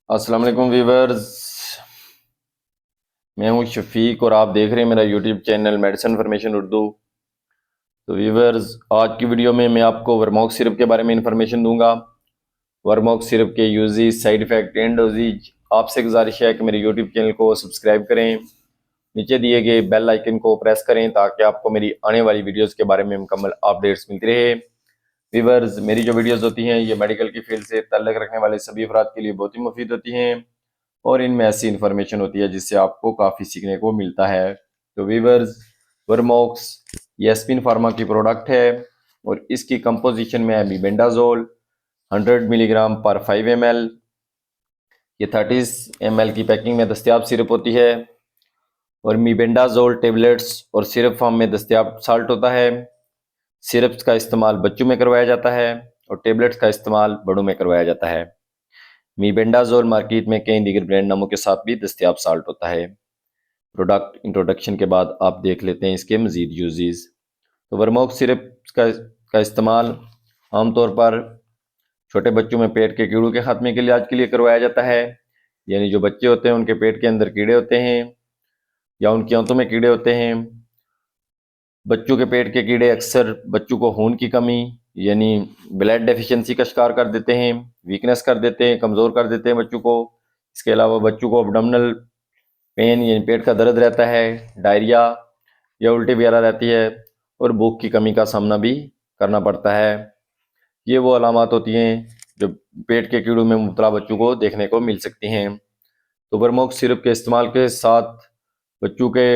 अस्सलाम वालेकुम वीवर्स। मैं हूं शफीक और आप देख रहे हैं मेरा YouTube channel medicine information Urdu. तो वीवर्स, आज की वीडियो में मैं आपको वर्मोक्स सिरप के बारे में इंफॉर्मेशन दूंगा। वर्मोक्स सिरप के uses, side effect and dosages. आपसे गुजारिश है कि मेरे यूट्यूब चैनल को सब्सक्राइब करें, नीचे दिए गए बेल आइकन को प्रेस करें ताकि आपको मेरी आने वाली वीडियोज़ के बारे में मुकम्मल अपडेट्स मिलती रहे। वीवर्स, मेरी जो वीडियोज़ होती हैं ये मेडिकल की फील्ड से ताल्लुक़ रखने वाले सभी अफराद के लिए बहुत ही मुफीद होती हैं और इनमें ऐसी इन्फॉर्मेशन होती है जिससे आपको काफ़ी सीखने को मिलता है। तो वीवर्स, वर्मोक्स ये एस्पिन फार्मा की प्रोडक्ट है और इसकी कंपोजिशन में है मीबेंडाजोल 100 मिलीग्राम पर 5 ml। ये 30 ml की पैकिंग में दस्तियाब सिरप होती है और मीबेंडाजोल टेबलेट्स और सिरप फॉर्म में दस्तियाब साल्ट होता है। सिरप्स का इस्तेमाल बच्चों में करवाया जाता है और टेबलेट्स का इस्तेमाल बड़ों में करवाया जाता है। मीबेंडाजोल मार्केट में कई दीगर ब्रांड नामों के साथ भी दस्तियाब साल्ट होता है। प्रोडक्ट इंट्रोडक्शन के बाद आप देख लेते हैं इसके मज़ीद यूजेस। तो वर्मोक्स सिरप का इस्तेमाल आमतौर पर छोटे बच्चों में पेट के कीड़ों के खात्मे के इलाज के लिए करवाया जाता है। यानी जो बच्चे होते हैं उनके पेट के अंदर कीड़े होते हैं या उनकी आंतों में कीड़े होते हैं। बच्चों के पेट के कीड़े अक्सर बच्चों को खून की कमी यानी ब्लड डेफिशिएंसी का शिकार कर देते हैं, वीकनेस कर देते हैं, कमज़ोर कर देते हैं बच्चों को। इसके अलावा बच्चों को अब्डोमिनल पेन यानी पेट का दर्द रहता है, डायरिया या उल्टी वगैरह रहती है और भूख की कमी का सामना भी करना पड़ता है। ये वो अलामात होती हैं जो पेट के कीड़ों में मुब्तला बच्चों को देखने को मिल सकती हैं। तो वर्मोक्स सिरप के इस्तेमाल के साथ बच्चों के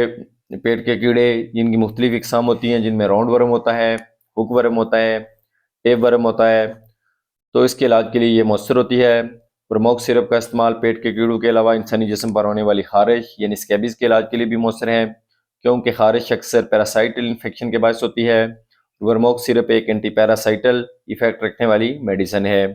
पेट के कीड़े जिनकी मुख्तलिफ इकसाम होती हैं, जिनमें राउंड वर्म होता है, हुक वर्म होता है, टेप वर्म होता है, तो इसके इलाज के लिए ये मौसर होती है। वर्मोक्स सिरप का इस्तेमाल पेट के कीड़ों के अलावा इंसानी जिस्म पर होने वाली खारिश यानी स्कैबीज के इलाज के लिए भी मौसर है, क्योंकि खारिश अक्सर पैरासाइटल इन्फेक्शन के बायस होती है। वर्मोक्स सिरप एक एंटी पैरासाइटल इफेक्ट रखने वाली मेडिसिन है।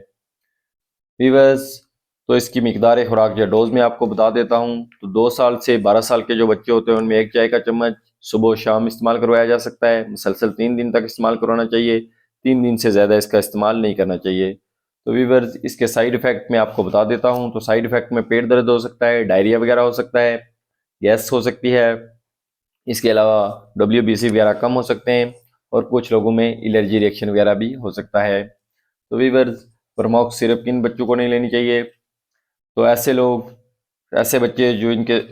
वीवर्स, तो इसकी मिकदार खुराक या डोज में आपको बता देता हूँ। तो 2 साल से 12 साल के जो बच्चे होते हैं उनमें 1 चाय का चम्मच सुबह शाम इस्तेमाल करवाया जा सकता है। मुसलसल 3 दिन तक इस्तेमाल करवाना चाहिए, 3 दिन से ज़्यादा इसका इस्तेमाल नहीं करना चाहिए। तो वीवर्स, इसके साइड इफ़ेक्ट मैं आपको बता देता हूँ। तो साइड इफ़ेक्ट में पेट दर्द हो सकता है, डायरिया वगैरह हो सकता है, गैस हो सकती है। इसके अलावा WBC वगैरह कम हो सकते हैं और कुछ लोगों में एलर्जी रिएक्शन वगैरह भी हो सकता है। तो वीवर्स, वर्मोक्स सिरप किन बच्चों को नहीं लेनी चाहिए? तो ऐसे बच्चे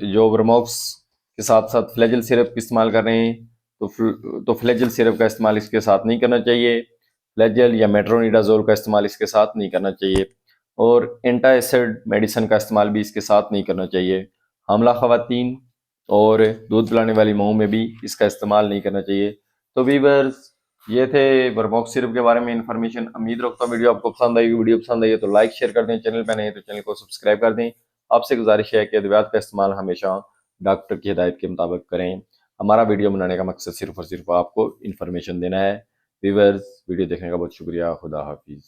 जो वर्मोक्स के साथ साथ फ्लैजल सिरप इस्तेमाल कर रहे हैं, तो फ्लैजल सिरप का इस्तेमाल इसके साथ नहीं करना चाहिए। फ्लैजल या मेट्रोनिडाजोल का इस्तेमाल इसके साथ नहीं करना चाहिए और एंटासिड मेडिसिन का इस्तेमाल भी इसके साथ नहीं करना चाहिए। हामला खवातीन और दूध पिलाने वाली माओं में भी इसका इस्तेमाल नहीं करना चाहिए। तो वीवर्स, ये थे वर्मोक्स सिरप के बारे में इंफॉर्मेशन। उम्मीद रखता हूँ वीडियो आपको पसंद आई। वीडियो पसंद आई है तो लाइक शेयर कर दें, चैनल पर नए तो चैनल को सब्सक्राइब कर दें। आपसे गुजारिश है कि अद्वियात का इस्तेमाल हमेशा डॉक्टर की हिदायत के मुताबिक करें। हमारा वीडियो बनाने का मकसद सिर्फ और सिर्फ आपको इन्फॉर्मेशन देना है। व्यूअर्स, वीडियो देखने का बहुत शुक्रिया। खुदा हाफिज़।